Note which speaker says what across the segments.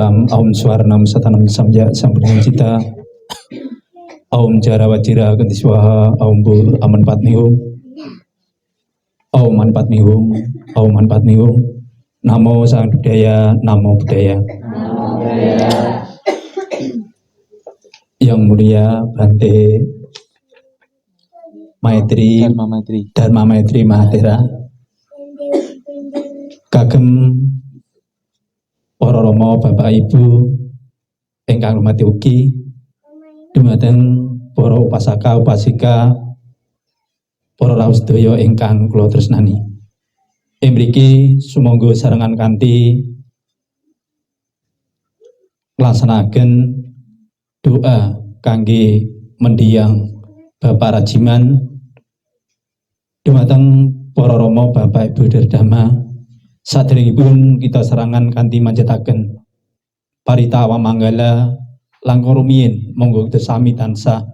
Speaker 1: Salam Om Swarnam Satanam Samja Sampurnam Cita Om Jarawajira Ganti Swaha Om Bur Aman Patmihum Om Man Patmihum Om Man Patmihum Namo Sang Budaya Namo Budaya. Yang mulia Bante Maitri Dharma Maitri Mahathera kagem para rama Bapak Ibu ingkang rumati ugi dumateng para upasaka upasika para rawuh sedaya ingkang kula tresnani. Ing mriki sumangga sarengan kanthi nglaksanaken doa kangge mendiang Bapak Rajiman dumateng para rama Bapak Ibu Dardama. Saderengipun kita serangan kanthi manjetaken paritawa manggala langkung rumiyin monggo kita sami tansah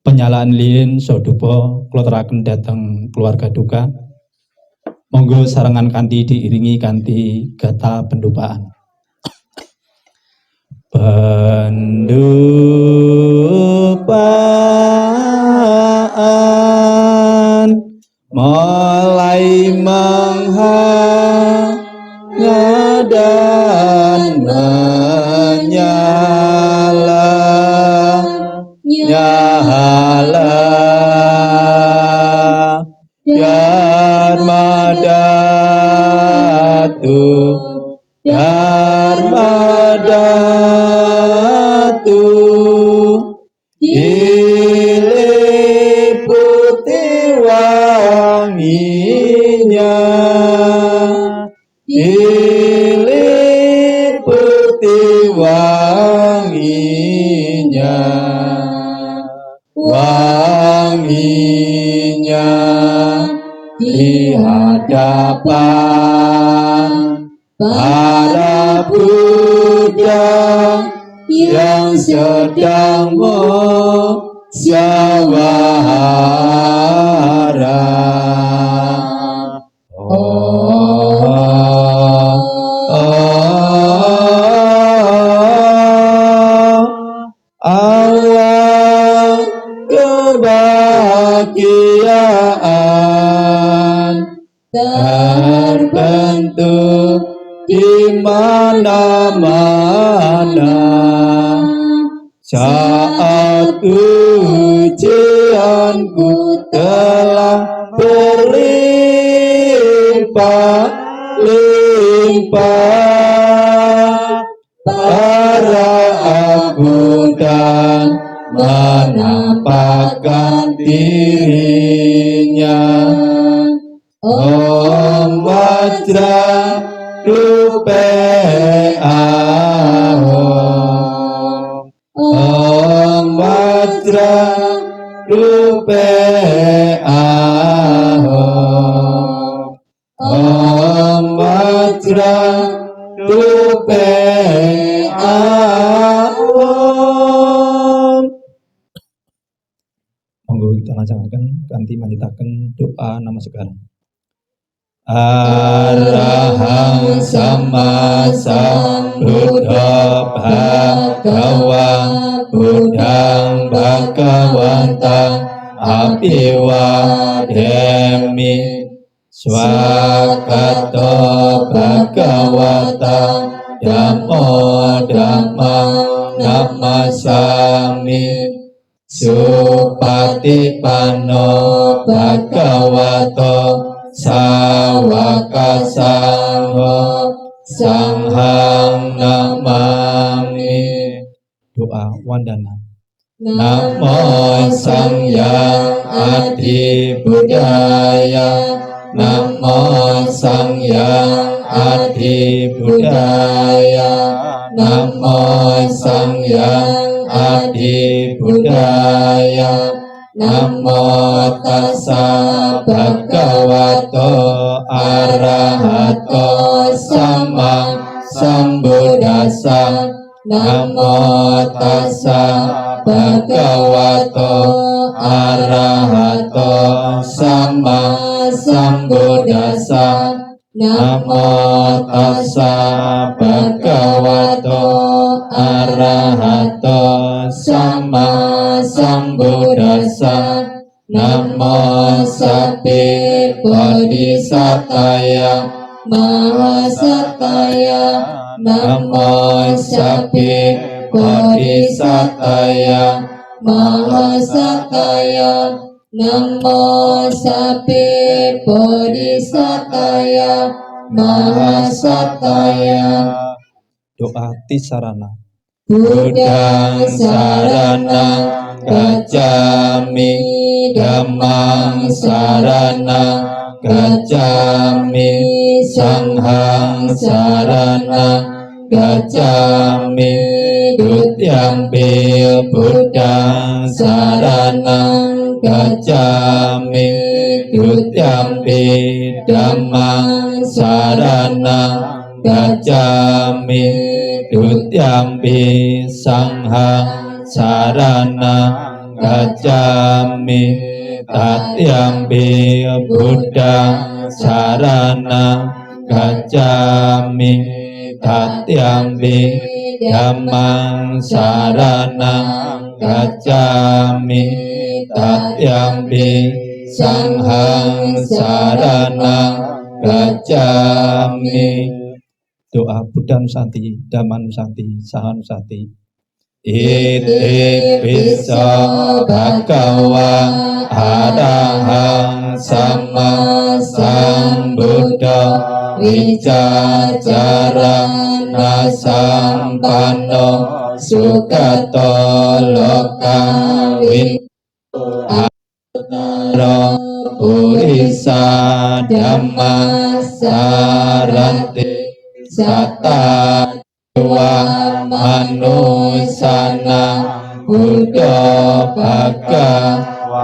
Speaker 1: penyalaan lilin sadupa kula teraken dhateng keluarga duka. Monggo sarangan kanthi diiringi kanthi gata pendupaan. Pendupaan mulai menghanga dan menyala Dharmadatu diliputi wanginya, diliputi wanginya, wanginya di hadapan para Buddha yang sedang musyawarah. Allah kebahagiaan terbentuk di mana-mana saat ujianku telah berlimpah-limpah, para agungan menampakkan dirinya. Om Vajra Rupe Ahom, Om Vajra Rupe Ahom, Om Vajra Rupe Ahom. Monggo kita laksanakan kanthi manjitaken doa namaskara. Arahang Sama Sambuddha Bhagava Buddhang Bhagawantang Abhiwademi Swakato Bhagawata Dhammo Dhammang Namasami Supatipanno Bhagavato Sawaka Sangho Sanghang Namami. Doa Wandana. Namo Sangyang Adi Budaya, Namo Sangyang Adi Budaya, Namo Sangyang Adi Budaya. Namo tassa bhagavato arahato sama sambuddhassa. Namo tassa bhagavato arahato sama sambuddhassa.
Speaker 2: Namo tassa bhagavato arahato sama sambuddhassa. Namo sapi bodhisataya mahasataya. Namo sapi bodhisataya mahasataya. Namo sapi bodhisataya mahasataya.
Speaker 1: Doa Tisarana.
Speaker 2: Buddhang saranang gacchami, dhammang saranang gacchami, sanghang saranang gacchami, dutiyampi buddhang saranang gacchami, dutiyampi dhammang saranang gacchami, dutiyampi sanghang saranang gacchami, tatyampi buddhang saranang gacchami, tatyampi dhammang saranang gacchami, tatyampi sanghang saranang gacchami. Doa Buddha Nusanti, Dhamma Nusanti, Saha Nusanti. Iti piso bhagava arahang sama sambuddha vicacarana sampanno sukato lokawi atara purisa dhamma saranti Sata wa manusana Buddha bhagavati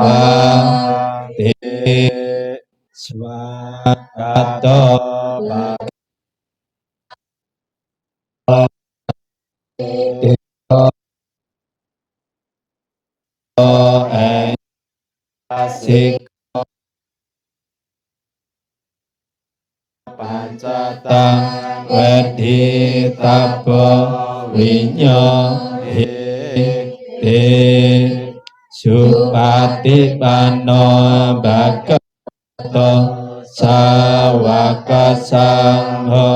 Speaker 2: swagato asik pancatang wedi tabo winyo hiti supati pano bhagavato sawaka sangho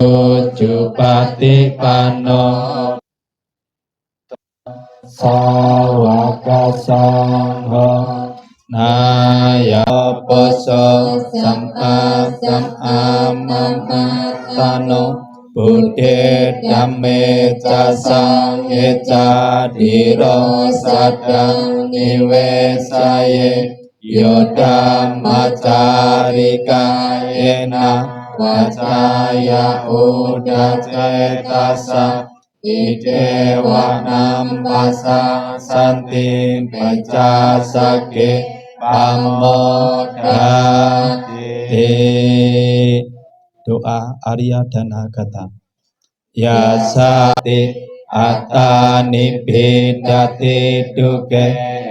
Speaker 2: ujupati pano sawaka sangho naya poso sampa tano Buddhe dhamme casang eca diro sadang niwesaye yoda macarika ena wacaya uda cetasa idewa nampasa santi pacasake pamodati. Doa Arya Dana Gata. Ya sati atani bidati duke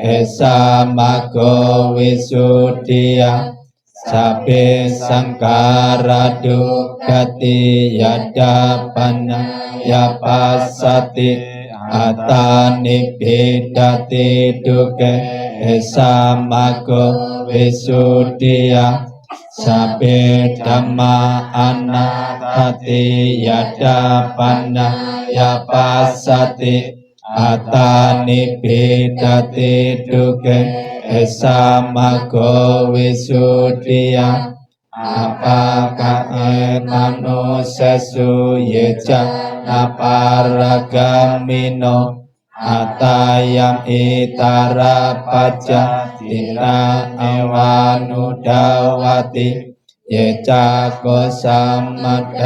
Speaker 2: esamago wisudia sabe sangkara dukati yadapana ya pasati atani bidati duke esamago wisudia sabe dhamma anatati yadapana ya pasati atani bidati duke esamago wisudia apakah enanu sesu yeja naparagamino atayam itara paja tina ewanudawati yeca kosamadate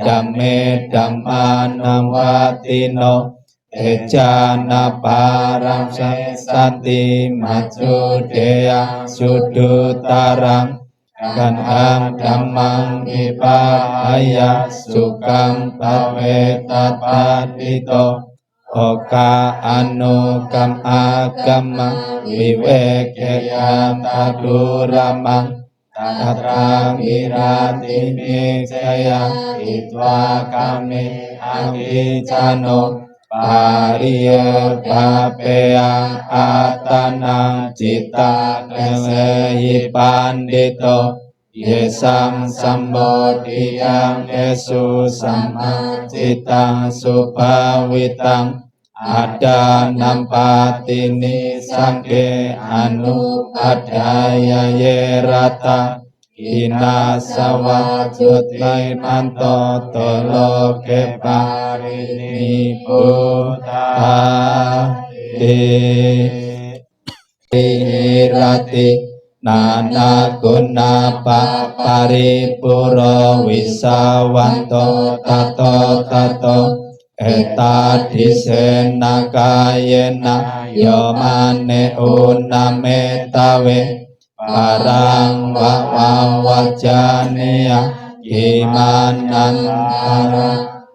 Speaker 2: dame dhammanawatino ejana parang santi macudea sudutarang kanham dhammang vipahaya sukam tavetatadito oka anukam agama vivekeyam taduramang Tatra kirati jaya itwa kami angicano pariya papeyang atana cita kesehi pandito yesang sambodhiyang Yesus sama citang supawitang ada nampatini sangke anu padaya yerata ina sawajut lain manto toloke parini buta irati nana guna paripuro wisawanto tato eta disena kayena yomane uname tawe parang wajanea imanan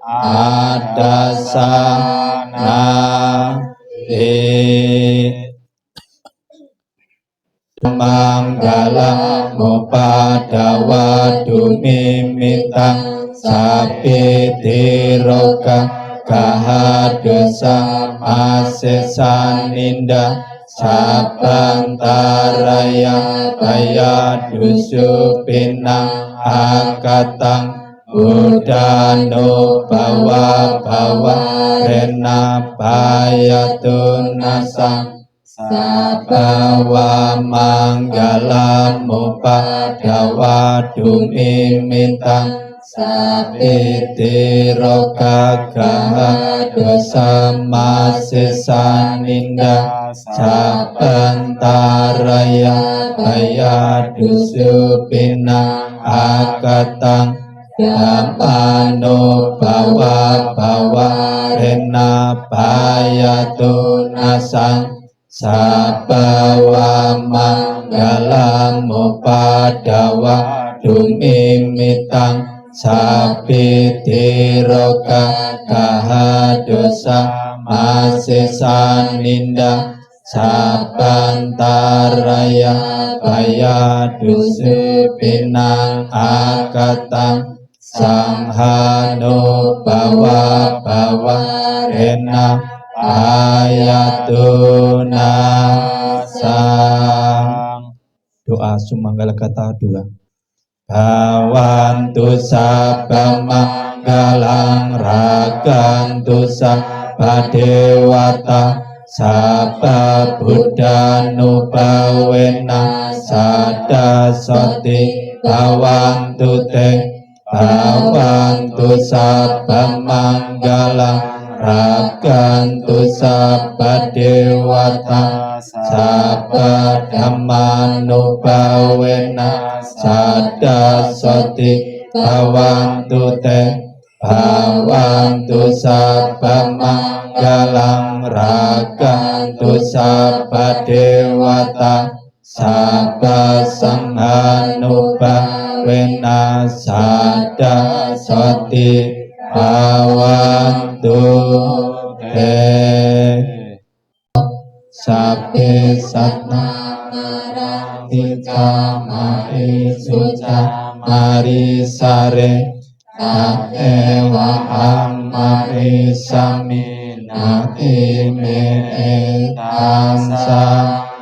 Speaker 2: adasana manggala mupadawa dumimitang sapi tiroka kahadosa masesaninda sabantaraya baya dusupinang akatang udano bawa rena baya tunasang sabawa manggala mupadawa dumimitang sapitiro kagaha dosa masesaninda sabantaraya baya dusupinang akatang Dhamano bawa rena baya tunasang sabawa manggala mupadawa dumimitang sapitiro kagaha dosa masesaninda sabantaraya baya dusupinang akatang sanghano bawa rena ayatuna sang. Doa sumanggala kata 2. Bhavantu sabba manggalang ragantu sabba dewata sabba buddhanubhawena sada soti bhavantu te bhavantu sabba manggalang ragantu sabba dewata sabba dhammanubhawena sada soti bhavantu te bhavantu sabba manggalang ragantu sabba dewata sabba sanghanubhawena sada soti bhavantu te sape satna tika mari suca mari sare ewa amari sami nati me tansa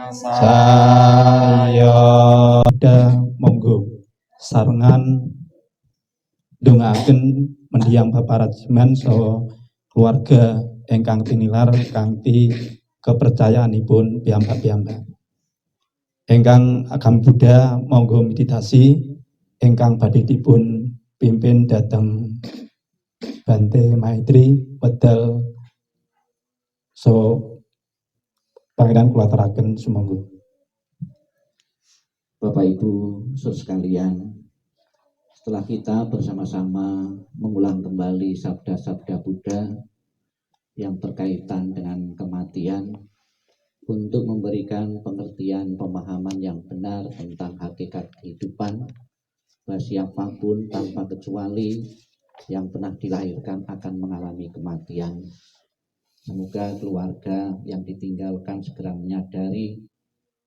Speaker 2: sayo. Monggo sarengan ndongaaken mendiang Bapak Rajiman saha keluarga ingkang tinilar kanthi kepercayaanipun piyambak-piyambak. Ingkang agam Buddha monggo meditasi ingkang badhe dipun pimpin dhateng Bante Maitri wedal so pangeran kula aturaken sumangga.
Speaker 3: Bapak Ibu saudara sekalian, setelah kita bersama-sama mengulang kembali sabda-sabda Buddha yang berkaitan dengan kematian untuk memberikan pengertian pemahaman yang benar tentang hakikat kehidupan, bahwa siapapun tanpa kecuali yang pernah dilahirkan akan mengalami kematian. Semoga keluarga yang ditinggalkan segera menyadari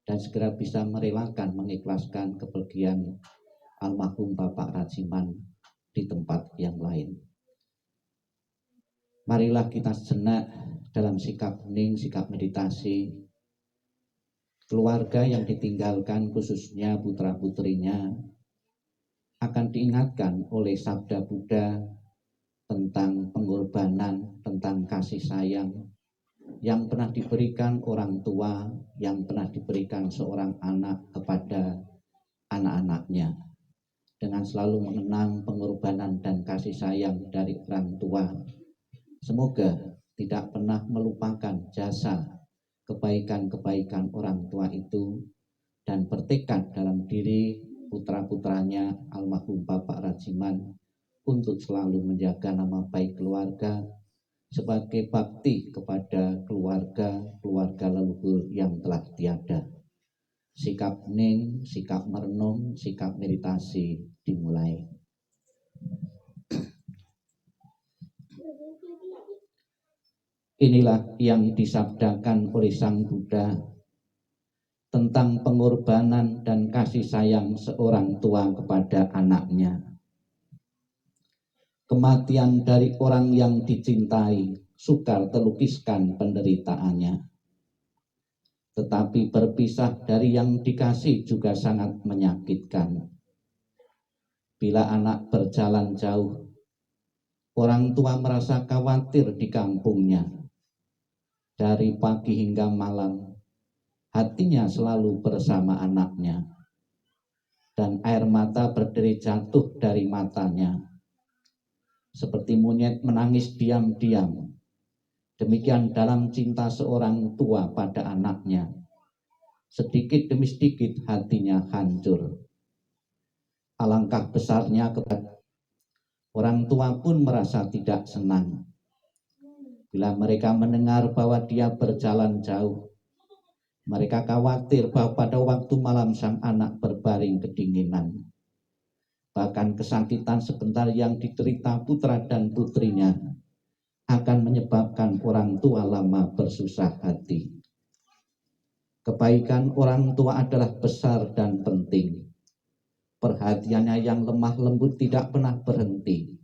Speaker 3: dan segera bisa merelakan, mengikhlaskan kepergian almarhum Bapak Rajiman di tempat yang lain. Marilah kita sejenak dalam sikap hening, sikap meditasi. Keluarga yang ditinggalkan, khususnya putra-putrinya, akan diingatkan oleh sabda Buddha tentang pengorbanan, tentang kasih sayang yang pernah diberikan orang tua, yang pernah diberikan seorang anak kepada anak-anaknya, dengan selalu mengenang pengorbanan dan kasih sayang dari orang tua. Semoga tidak pernah melupakan jasa kebaikan-kebaikan orang tua itu, dan bertekad dalam diri putra-putranya almarhum Bapak Rajiman untuk selalu menjaga nama baik keluarga sebagai bakti kepada keluarga leluhur yang telah tiada. Sikap hening, sikap merenung, sikap meditasi dimulai. Inilah yang disabdakan oleh Sang Buddha tentang pengorbanan dan kasih sayang seorang tua kepada anaknya. Kematian dari orang yang dicintai sukar terlukiskan penderitaannya. Tetapi berpisah dari yang dikasih juga sangat menyakitkan. Bila anak berjalan jauh, orang tua merasa khawatir di kampungnya. Dari pagi hingga malam, hatinya selalu bersama anaknya. Dan air mata berderi jatuh dari matanya. Seperti monyet menangis diam-diam. Demikian dalam cinta seorang tua pada anaknya. Sedikit demi sedikit hatinya hancur. Alangkah besarnya kepada orang tua pun merasa tidak senang. Bila mereka mendengar bahwa dia berjalan jauh, mereka khawatir bahwa pada waktu malam sang anak berbaring kedinginan. Bahkan kesakitan sebentar yang diderita putra dan putrinya akan menyebabkan orang tua lama bersusah hati. Kebaikan orang tua adalah besar dan penting. Perhatiannya yang lemah lembut tidak pernah berhenti.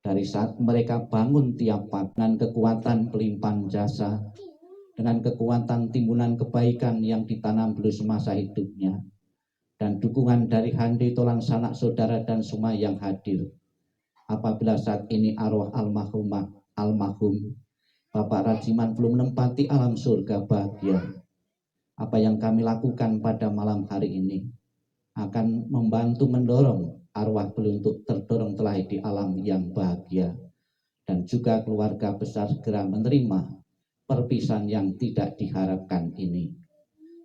Speaker 3: Dari saat mereka bangun tiap pagi dengan kekuatan pelimpahan jasa, dengan kekuatan timbunan kebaikan yang ditanam dulu semasa hidupnya, dan dukungan dari handi tolang sanak saudara dan semua yang hadir. Apabila saat ini arwah almarhum Bapak Rajiman belum menempati alam surga bahagia, apa yang kami lakukan pada malam hari ini akan membantu mendorong arwah beliau untuk terdorong telahi di alam yang bahagia, dan juga keluarga besar segera menerima perpisahan yang tidak diharapkan ini.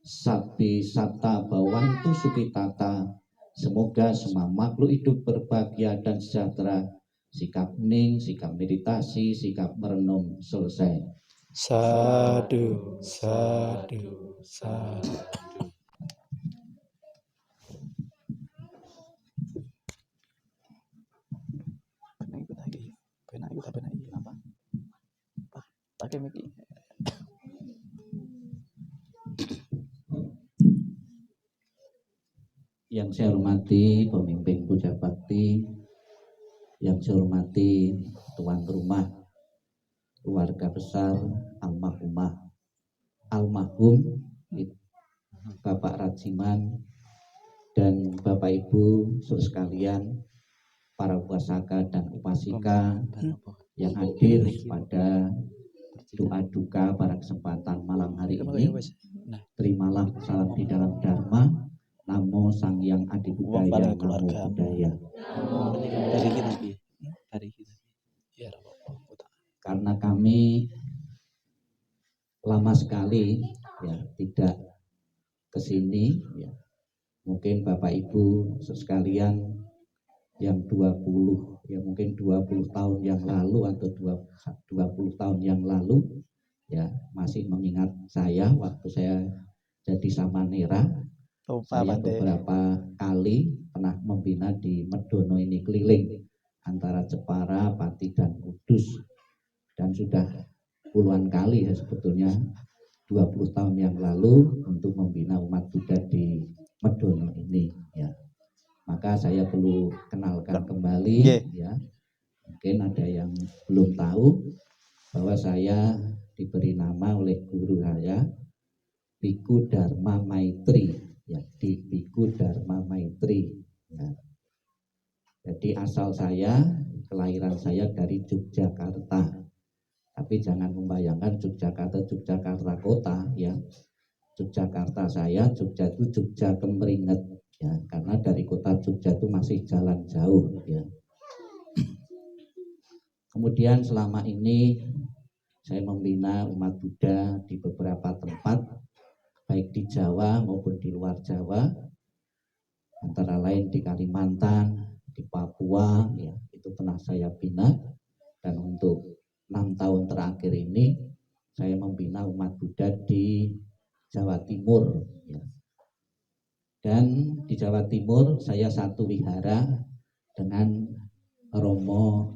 Speaker 3: Sabbi satta bawantu sukitata, semoga semua makhluk hidup berbahagia dan sejahtera. Sikap hening, sikap meditasi, sikap merenung selesai.
Speaker 1: Sadu, sadu, sadu. Pakai mic.
Speaker 3: Yang saya hormati pemimpin puja bakti, yang saya hormati tuan rumah, keluarga besar almarhum Bapak Rajiman, dan Bapak Ibu saudara sekalian, para upasaka dan upasika yang hadir pada doa duka pada kesempatan malam hari ini. Terimalah salam di dalam Dharma. Namo Sang Hyang Adi Budaya, Namo Buddhaya. Karena kami lama sekali ya tidak kesini, ya, mungkin Bapak Ibu sekalian yang 20 tahun yang lalu atau 20 tahun yang lalu ya masih mengingat saya waktu saya jadi samanera. Saya beberapa kali pernah membina di Medono ini keliling antara Jepara, Pati dan Kudus, dan sudah puluhan kali ya sebetulnya 20 tahun yang lalu untuk membina umat Buddha di Medono ini ya. Maka saya perlu kenalkan kembali ya. Mungkin ada yang belum tahu bahwa saya diberi nama oleh guru saya Biku Dharma Maitri ya, di Biku Dharma Maitri ya. Jadi asal saya, kelahiran saya dari Yogyakarta. Tapi jangan membayangkan Yogyakarta kota ya. Yogyakarta saya, Jogja itu Jogja Kemeringet ya, karena dari kota Jogja itu masih jalan jauh ya. Kemudian selama ini saya membina umat Buddha di beberapa tempat, baik di Jawa maupun di luar Jawa, antara lain di Kalimantan, di Papua ya, itu pernah saya bina. Dan untuk 6 tahun terakhir ini saya membina umat Buddha di Jawa Timur ya. Dan di Jawa Timur saya satu wihara dengan Romo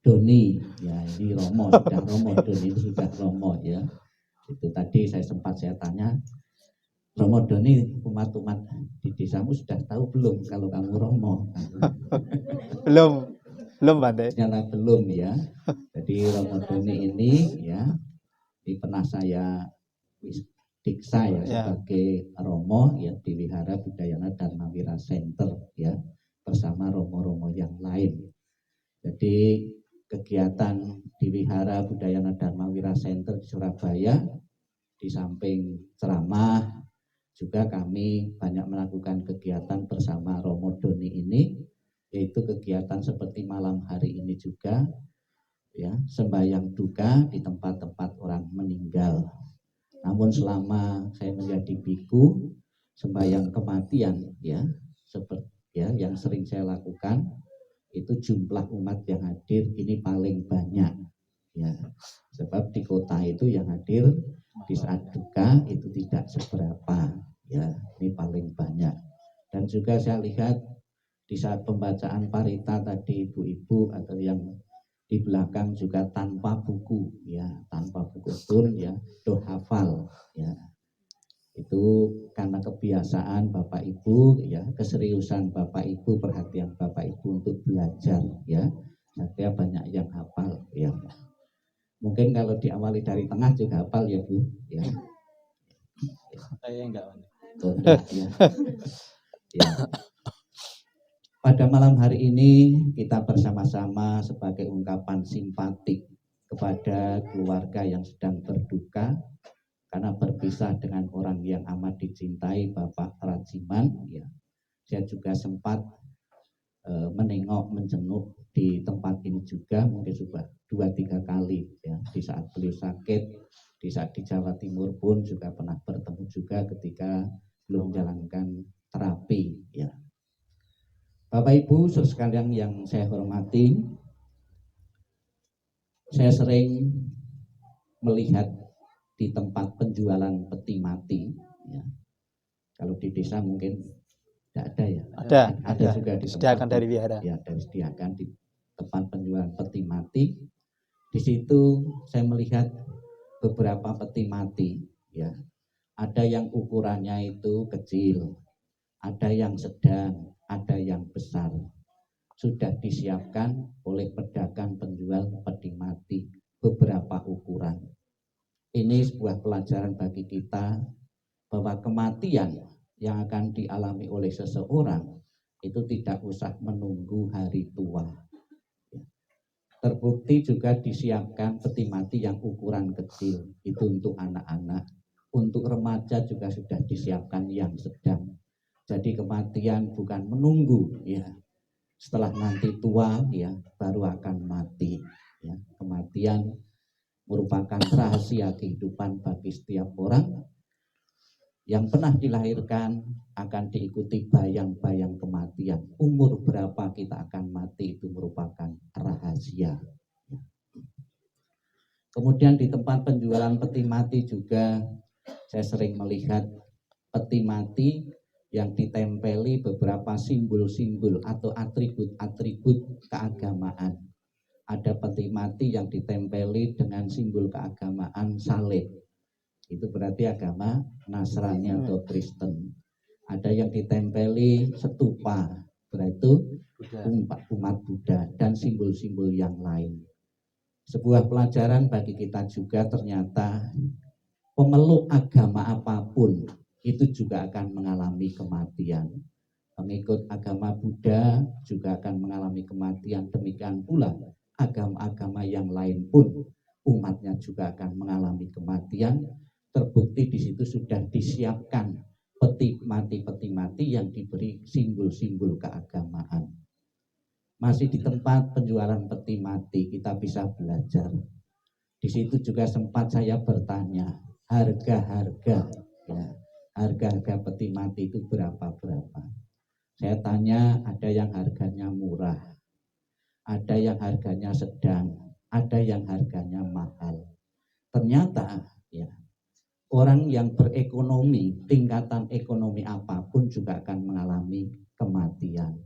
Speaker 3: Doni ya, ini Romo sudah Romo Doni itu sudah Romo ya. Itu tadi saya tanya, Romo Doni, umat-umat di desamu sudah tahu belum kalau kamu Romo?
Speaker 4: belum Bante.
Speaker 3: Ternyata belum ya. Jadi Romo Doni ini ya, ini pernah saya diksa ya sebagai Romo ya di Wihara Budayana Dharmawira Center ya, bersama romo-romo yang lain. Jadi kegiatan di Wihara Budayana Dharmawira Center di Surabaya, di samping ceramah juga kami banyak melakukan kegiatan bersama Romo Doni ini, yaitu kegiatan seperti malam hari ini juga ya, sembahyang duka di tempat-tempat orang meninggal. Namun selama saya menjadi biku, sembahyang kematian ya, seperti ya yang sering saya lakukan, itu jumlah umat yang hadir ini paling banyak ya. Sebab di kota itu yang hadir di saat duka itu tidak seberapa ya, ini paling banyak. Dan juga saya lihat di saat pembacaan parita tadi ibu-ibu atau yang di belakang juga tanpa buku ya, tanpa buku pun ya, doh hafal ya. Itu karena kebiasaan Bapak Ibu ya, keseriusan Bapak Ibu, perhatian Bapak Ibu untuk belajar ya. Saya banyak yang hafal ya. Mungkin kalau diawali dari tengah juga hafal ya Bu ya.
Speaker 4: Saya enggak.
Speaker 3: Enggak, ya. Ya. Pada malam hari ini kita bersama-sama sebagai ungkapan simpatik kepada keluarga yang sedang berduka karena berpisah dengan orang yang amat dicintai, Bapak Rajiman ya. Saya juga sempat menjenguk di tempat ini juga, mungkin sudah 2-3 kali ya, di saat beliau sakit, di saat di Jawa Timur pun juga pernah bertemu juga ketika belum menjalankan terapi ya. Bapak Ibu sekalian yang saya hormati, saya sering melihat di tempat penjualan peti mati ya. Kalau di desa mungkin tidak ada ya. Ada juga di
Speaker 4: disediakan dari wihara.
Speaker 3: Ya, disediakan di tempat penjualan peti mati. Di situ saya melihat beberapa peti mati ya. Ada yang ukurannya itu kecil, ada yang sedang, ada yang besar. Sudah disiapkan oleh pedagang penjual peti mati beberapa ukuran. Ini sebuah pelajaran bagi kita bahwa kematian yang akan dialami oleh seseorang itu tidak usah menunggu hari tua. Terbukti juga disiapkan peti mati yang ukuran kecil, itu untuk anak-anak. Untuk remaja juga sudah disiapkan yang sedang. Jadi kematian bukan menunggu ya, setelah nanti tua ya baru akan mati ya. Kematian merupakan rahasia kehidupan bagi setiap orang. Yang pernah dilahirkan akan diikuti bayang-bayang kematian. Umur berapa kita akan mati itu merupakan rahasia. Kemudian di tempat penjualan peti mati juga saya sering melihat peti mati yang ditempeli beberapa simbol-simbol atau atribut-atribut keagamaan. Ada peti mati yang ditempeli dengan simbol keagamaan salib. itu berarti agama Nasrani atau Kristen. Ada yang ditempeli stupa, berarti umat Buddha dan simbol-simbol yang lain. Sebuah pelajaran bagi kita juga, ternyata pemeluk agama apapun itu juga akan mengalami kematian. Pengikut agama Buddha juga akan mengalami kematian. Demikian pula agama-agama yang lain pun umatnya juga akan mengalami kematian. Terbukti di situ sudah disiapkan peti mati yang diberi simbol-simbol keagamaan. Masih di tempat penjualan peti mati kita bisa belajar. Di situ juga sempat saya bertanya harga-harga, ya, harga-harga peti mati itu berapa. Saya tanya, ada yang harganya murah, ada yang harganya sedang, ada yang harganya mahal. Ternyata ya, orang yang berekonomi, tingkatan ekonomi apapun juga akan mengalami kematian.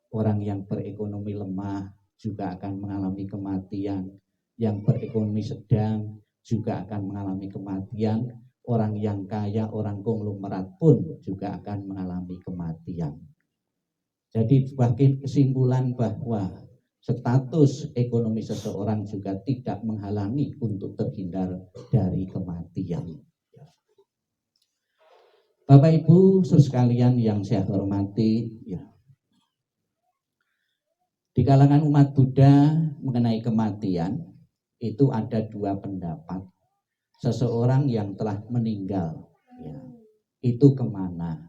Speaker 3: Orang yang berekonomi lemah juga akan mengalami kematian. Yang berekonomi sedang juga akan mengalami kematian. Orang yang kaya, orang konglomerat pun juga akan mengalami kematian. Jadi sebagai kesimpulan bahwa status ekonomi seseorang juga tidak menghalangi untuk terhindar dari kematian. Bapak Ibu sekalian yang saya hormati, ya, di kalangan umat Buddha mengenai kematian itu ada dua pendapat. Seseorang yang telah meninggal, ya, itu kemana?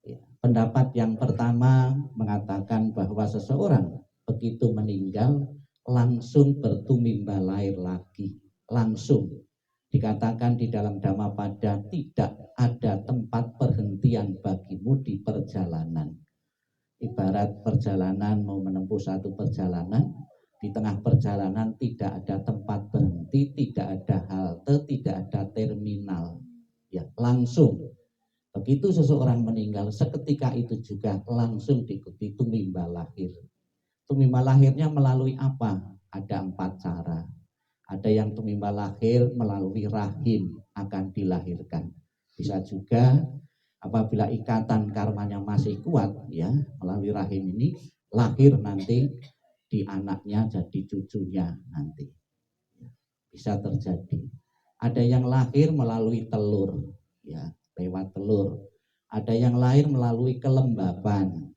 Speaker 3: Ya, pendapat yang pertama mengatakan bahwa seseorang begitu meninggal langsung bertumimba lahir lagi, langsung. Dikatakan di dalam Dhammapada tidak ada tempat perhentian bagimu di perjalanan. Ibarat perjalanan mau menempuh satu perjalanan, di tengah perjalanan tidak ada tempat berhenti, tidak ada halte, tidak ada terminal. Ya, langsung. Begitu seseorang meninggal, seketika itu juga langsung diikuti tumimba lahir. Tumimba lahirnya melalui apa? Ada 4 cara. Ada yang tumimba lahir melalui rahim akan dilahirkan. Bisa juga apabila ikatan karmanya masih kuat, ya, melalui rahim ini lahir nanti di anaknya jadi cucunya nanti. Bisa terjadi. Ada yang lahir melalui telur, ya, lewat telur. Ada yang lahir melalui kelembaban.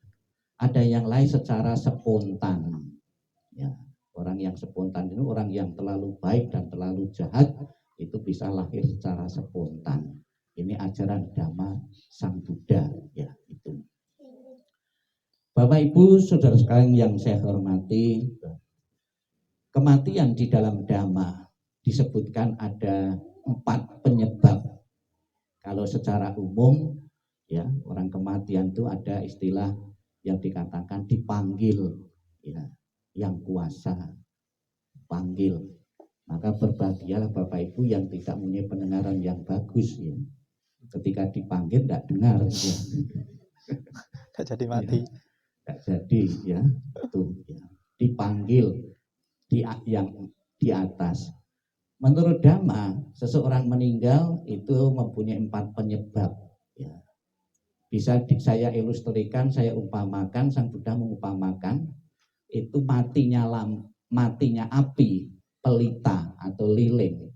Speaker 3: Ada yang lain secara spontan. Ya, orang yang spontan itu orang yang terlalu baik dan terlalu jahat itu bisa lahir secara spontan. Ini ajaran Dhamma Sang Buddha, ya, itu. Bapak Ibu saudara sekalian yang saya hormati, kematian di dalam Dhamma disebutkan ada 4 penyebab. Kalau secara umum, ya, orang kematian itu ada istilah yang dikatakan dipanggil, ya, yang kuasa panggil. Maka berbahagialah Bapak Ibu yang tidak punya pendengaran yang bagus, ya. Ketika dipanggil tidak dengar, ya.
Speaker 2: Tidak jadi mati.
Speaker 3: Ya, tidak jadi, ya, itu, ya. Dipanggil yang di atas. Menurut Dhamma, seseorang meninggal itu mempunyai 4 penyebab, ya. Bisa saya ilustrasikan, saya umpamakan, Sang Buddha mengumpamakan itu matinya api pelita atau lilin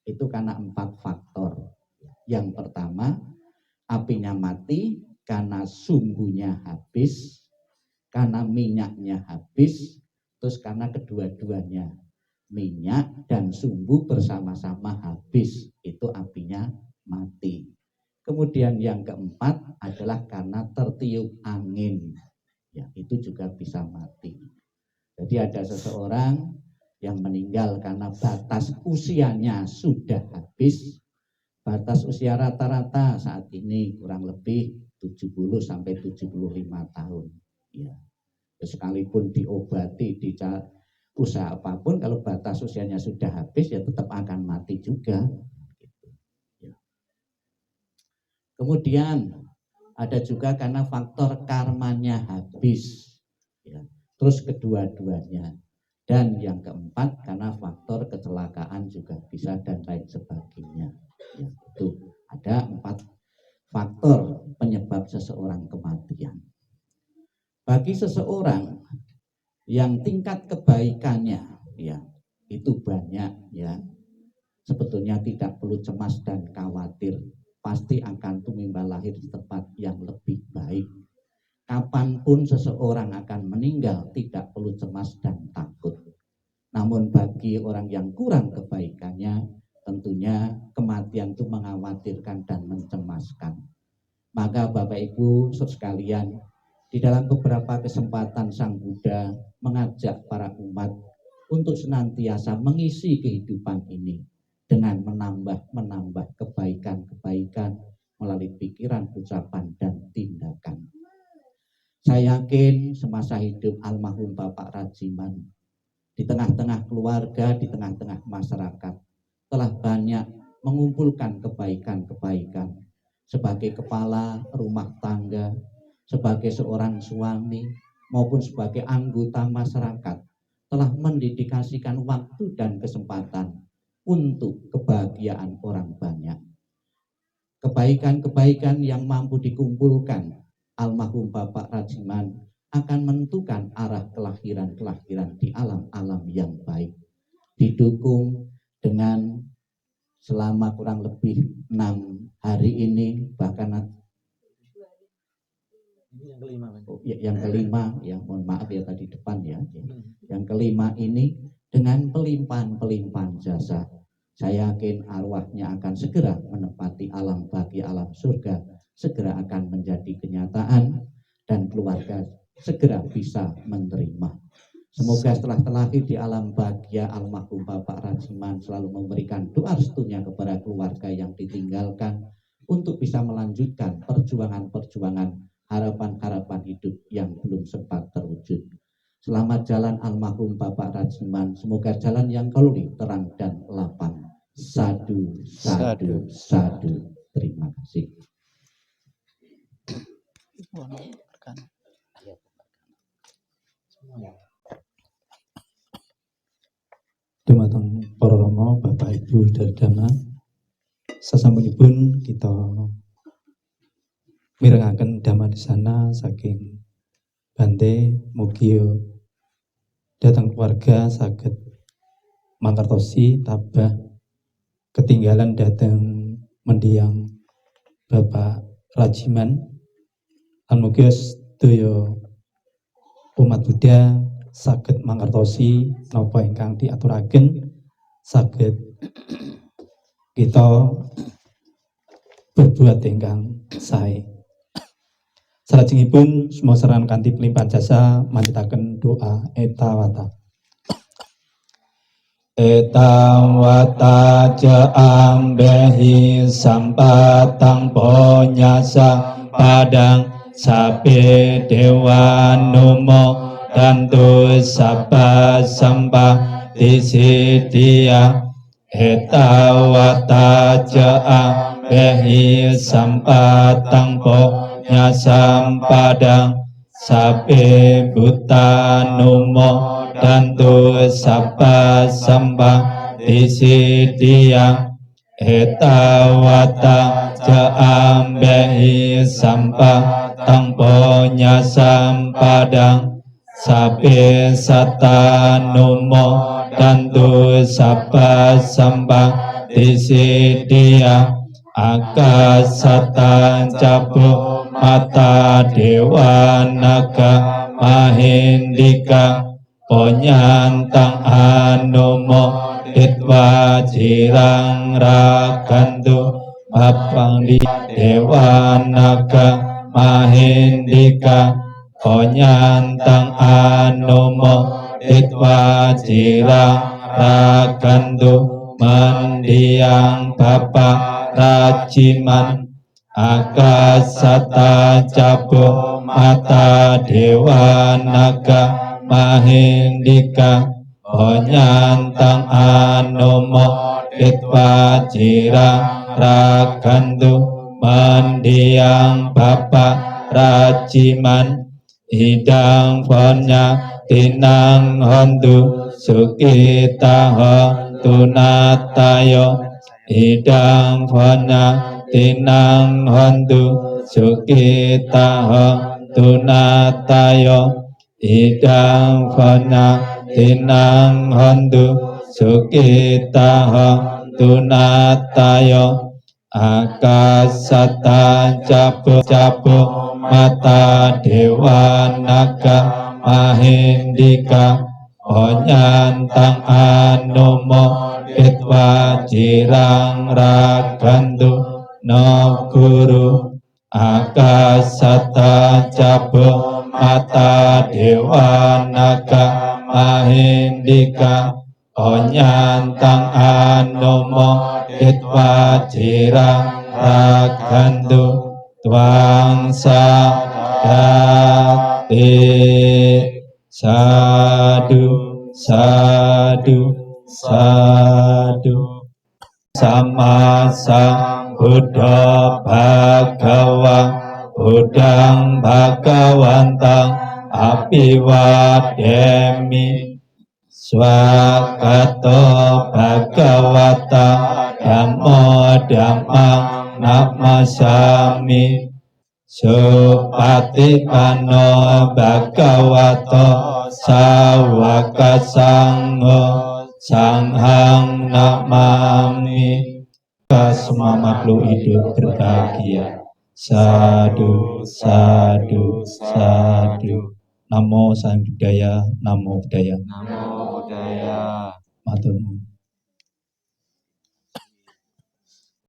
Speaker 3: itu karena 4 faktor. Yang pertama, apinya mati karena sumbunya habis, karena minyaknya habis, terus karena kedua-duanya, minyak dan sumbu bersama-sama habis, itu apinya mati. Kemudian yang keempat adalah karena tertiup angin, ya, itu juga bisa mati. Jadi ada seseorang yang meninggal karena batas usianya sudah habis. Batas usia rata-rata saat ini kurang lebih 70 sampai 75 tahun. Ya. Sekalipun diobati, usaha apapun, kalau batas usianya sudah habis ya tetap akan mati juga. Ya. Kemudian ada juga karena faktor karmanya habis. Ya. Terus kedua-duanya. Dan yang keempat, karena faktor kecelakaan juga bisa dan lain sebagainya. Ya, itu ada 4 faktor penyebab seseorang kematian. Bagi seseorang yang tingkat kebaikannya ya itu banyak ya, sebetulnya tidak perlu cemas dan khawatir, pasti akan tumimbal lahir di tempat yang lebih baik. Kapanpun seseorang akan meninggal, tidak perlu cemas dan takut. Namun bagi orang yang kurang kebaikannya, tentunya kematian itu mengkhawatirkan dan mencemaskan. Maka Bapak Ibu sekalian, di dalam beberapa kesempatan Sang Buddha mengajak para umat untuk senantiasa mengisi kehidupan ini dengan menambah kebaikan-kebaikan melalui pikiran, ucapan, dan tindakan. Saya yakin semasa hidup almarhum Bapak Rajiman, di tengah-tengah keluarga, di tengah-tengah masyarakat, telah banyak mengumpulkan kebaikan-kebaikan sebagai kepala rumah tangga, sebagai seorang suami, maupun sebagai anggota masyarakat, telah mendedikasikan waktu dan kesempatan untuk kebahagiaan orang banyak. Kebaikan-kebaikan yang mampu dikumpulkan almarhum Bapak Rajiman akan menentukan arah kelahiran-kelahiran di alam-alam yang baik. Didukung dengan selama kurang lebih 6 hari ini, bahkan yang kelima, ya mohon maaf ya tadi depan ya. Yang kelima ini dengan pelimpahan jasa. Saya yakin arwahnya akan segera menempati alam bagi alam surga, segera akan menjadi kenyataan dan keluarga segera bisa menerima. Semoga setelah terlahir di alam bahagia, almarhum Bapak Rajiman selalu memberikan doa restunya kepada keluarga yang ditinggalkan untuk bisa melanjutkan perjuangan-perjuangan, harapan-harapan hidup yang belum sempat terwujud. Selamat jalan almarhum Bapak Rajiman, semoga jalan yang keluri, terang dan lapang. Sadu, sadu, sadu. Terima kasih.
Speaker 1: Dumateng para rama, Bapak Ibu Dardama, sasampunipun kita mirengaken dhamma di sana saking Bante mugi datang keluarga saged mangertosi tabah ketinggalan datang mendiang Bapak Rajiman. Lan mugi sedaya umat Buddha saged mangertosi napa ingkang diaturaken, saged kita berbuat ingkang sae. Salajengipun semoga kanthi pelimpahan jasa manjetaken doa etawata. Etawata ja ambehi sampatang ponyasa padang sape dewa numo dantu sabba samba disidia. Etawata ja ambehi sampatang ponyasa padang sape buta numo dantu sabba samba disidia. Etawata ja ambehi sampatang ponyasa padang sape sata numo dantu sabba samba disidia. Akasata cabu mata dewa naga mahindika ponyantang anumo ditwa jirang rakantu bapang di dewa naga mahindika ponyantang anumo ditwa jirang rakantu mendiang Bapak Rajiman. Akasata cabu mata dewa naga mahindika ponyantang anumo ditwa jirang rakantu mendiang Bapak Rajiman. Idang ponya tinang hontu sukita hontu natayo idang fana tinang hontu sukita hontu natayo idang fana tinang hontu sukita hontu natayo akasata capo mata dewa naga mahindika onyantang anumo pitwa jirang ragantu no guru akasata capo mata dewa naga mahindika onyantang anumo pitwa jirang ragantu Tuang sadati sadu sadu sadu sama sang Buddha Bhagawa Buddhang Bhagawantang Apiwademi Swagato Bhagawata Dhammo Dhammang Namasami Supatipano Bhagavato Sawaka Sangho Sanghang Namami. Semua makhluk hidup berbahagia. Sadu, sadu, sadu. Namo Sang Buddhaya, Namo Buddhaya.
Speaker 2: Namo Buddhaya.
Speaker 1: Matur nuwun.